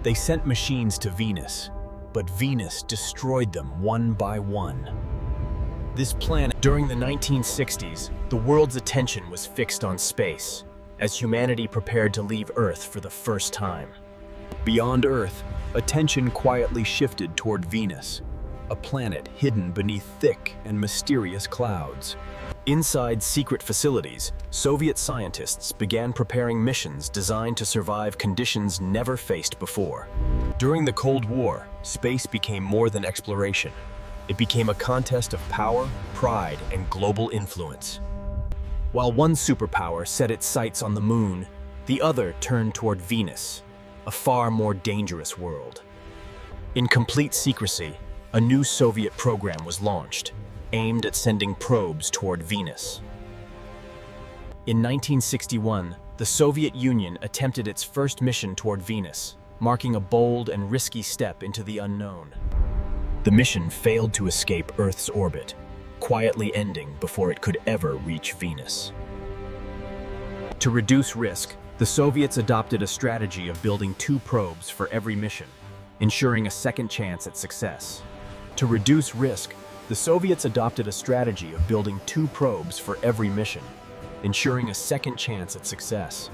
They sent machines to Venus, but Venus destroyed them one by one. This planet, during the 1960s, the world's attention was fixed on space, as humanity prepared to leave Earth for the first time. Beyond Earth, attention quietly shifted toward Venus, a planet hidden beneath thick and mysterious clouds. Inside secret facilities, Soviet scientists began preparing missions designed to survive conditions never faced before. During the Cold War, space became more than exploration. It became a contest of power, pride, and global influence. While one superpower set its sights on the moon, the other turned toward Venus, a far more dangerous world. In complete secrecy, a new Soviet program was launched, aimed at sending probes toward Venus. In 1961, the Soviet Union attempted its first mission toward Venus, marking a bold and risky step into the unknown. The mission failed to escape Earth's orbit, quietly ending before it could ever reach Venus. To reduce risk, the Soviets adopted a strategy of building 2 probes for every mission, ensuring a second chance at success. To reduce risk, the Soviets adopted a strategy of building 2 probes for every mission, ensuring a second chance at success.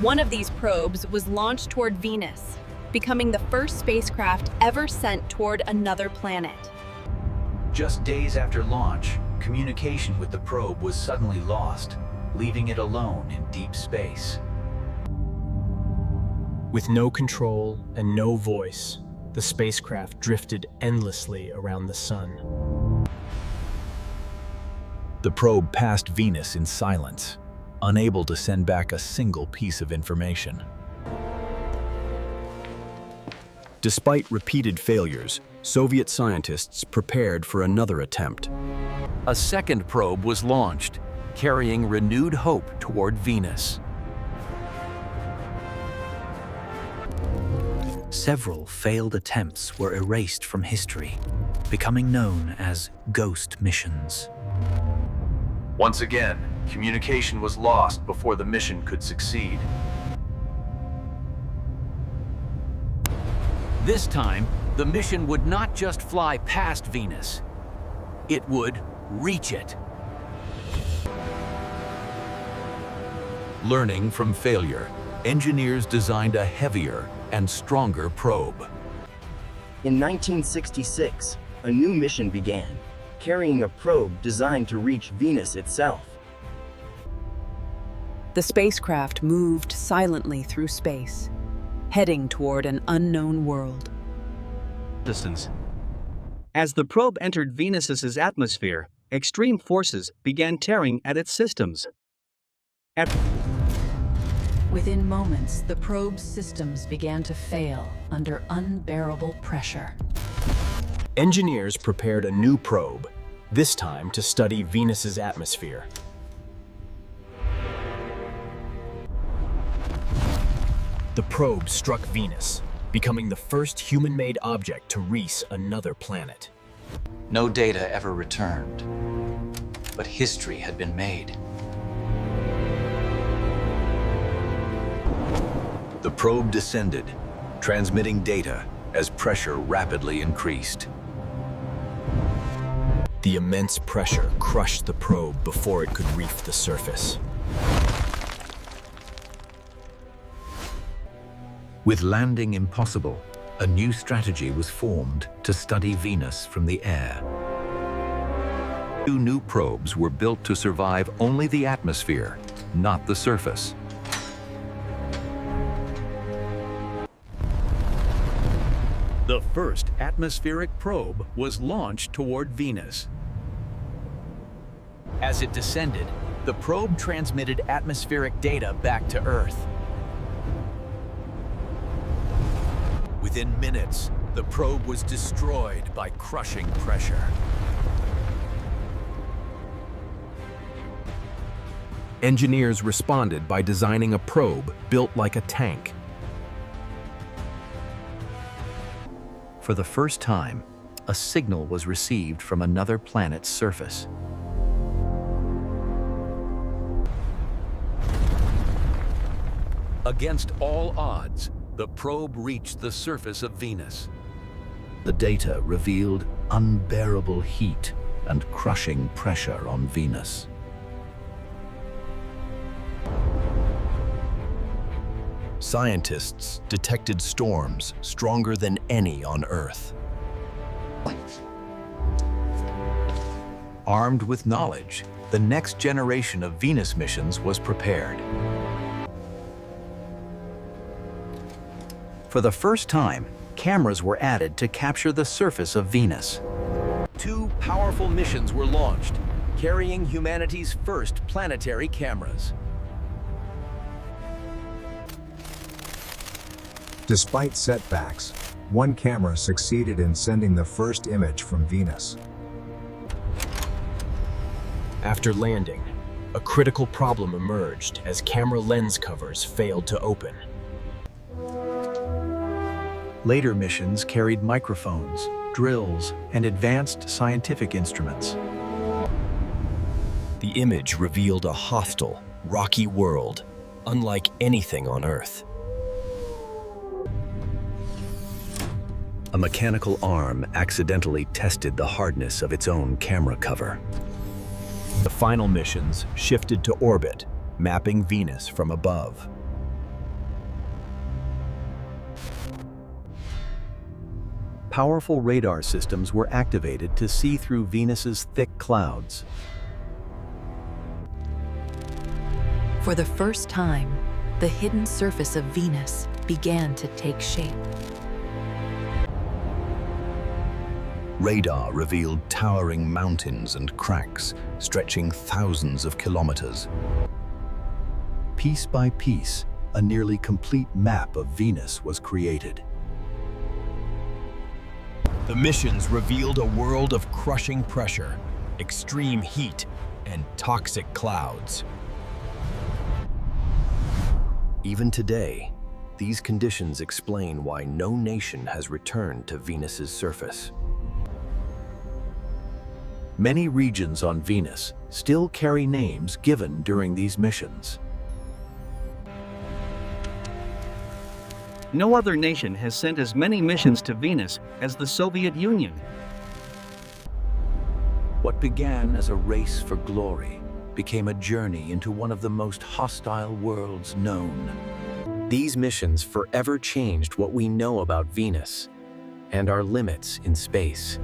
One of these probes was launched toward Venus, becoming the first spacecraft ever sent toward another planet. Just days after launch, communication with the probe was suddenly lost, leaving it alone in deep space. With no control and no voice, the spacecraft drifted endlessly around the sun. The probe passed Venus in silence, unable to send back a single piece of information. Despite repeated failures, Soviet scientists prepared for another attempt. A second probe was launched, carrying renewed hope toward Venus. Several failed attempts were erased from history, becoming known as ghost missions. Once again, communication was lost before the mission could succeed. This time, the mission would not just fly past Venus, it would reach it. Learning from failure, engineers designed a heavier and stronger probe. In 1966, a new mission began, carrying a probe designed to reach Venus itself. The spacecraft moved silently through space, heading toward an unknown world. Distance. As the probe entered Venus's atmosphere, extreme forces began tearing at its systems. Within moments, the probe's systems began to fail under unbearable pressure. Engineers prepared a new probe, this time to study Venus's atmosphere. The probe struck Venus, becoming the first human-made object to reach another planet. No data ever returned, but history had been made. The probe descended, transmitting data as pressure rapidly increased. The immense pressure crushed the probe before it could reach the surface. With landing impossible, a new strategy was formed to study Venus from the air. 2 new probes were built to survive only the atmosphere, not the surface. The first atmospheric probe was launched toward Venus. As it descended, the probe transmitted atmospheric data back to Earth. Within minutes, the probe was destroyed by crushing pressure. Engineers responded by designing a probe built like a tank. For the first time, a signal was received from another planet's surface. Against all odds, the probe reached the surface of Venus. The data revealed unbearable heat and crushing pressure on Venus. Scientists detected storms stronger than any on Earth. Armed with knowledge, the next generation of Venus missions was prepared. For the first time, cameras were added to capture the surface of Venus. 2 powerful missions were launched, carrying humanity's first planetary cameras. Despite setbacks, one camera succeeded in sending the first image from Venus. After landing, a critical problem emerged as camera lens covers failed to open. Later missions carried microphones, drills, and advanced scientific instruments. The image revealed a hostile, rocky world, unlike anything on Earth. A mechanical arm accidentally tested the hardness of its own camera cover. The final missions shifted to orbit, mapping Venus from above. Powerful radar systems were activated to see through Venus's thick clouds. For the first time, the hidden surface of Venus began to take shape. Radar revealed towering mountains and cracks stretching thousands of kilometers. Piece by piece, a nearly complete map of Venus was created. The missions revealed a world of crushing pressure, extreme heat, and toxic clouds. Even today, these conditions explain why no nation has returned to Venus's surface. Many regions on Venus still carry names given during these missions. No other nation has sent as many missions to Venus as the Soviet Union. What began as a race for glory became a journey into one of the most hostile worlds known. These missions forever changed what we know about Venus and our limits in space.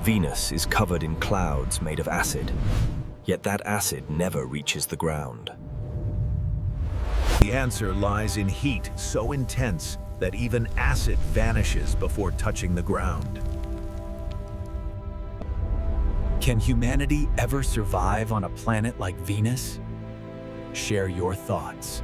Venus is covered in clouds made of acid, yet that acid never reaches the ground. The answer lies in heat so intense that even acid vanishes before touching the ground. Can humanity ever survive on a planet like Venus? Share your thoughts.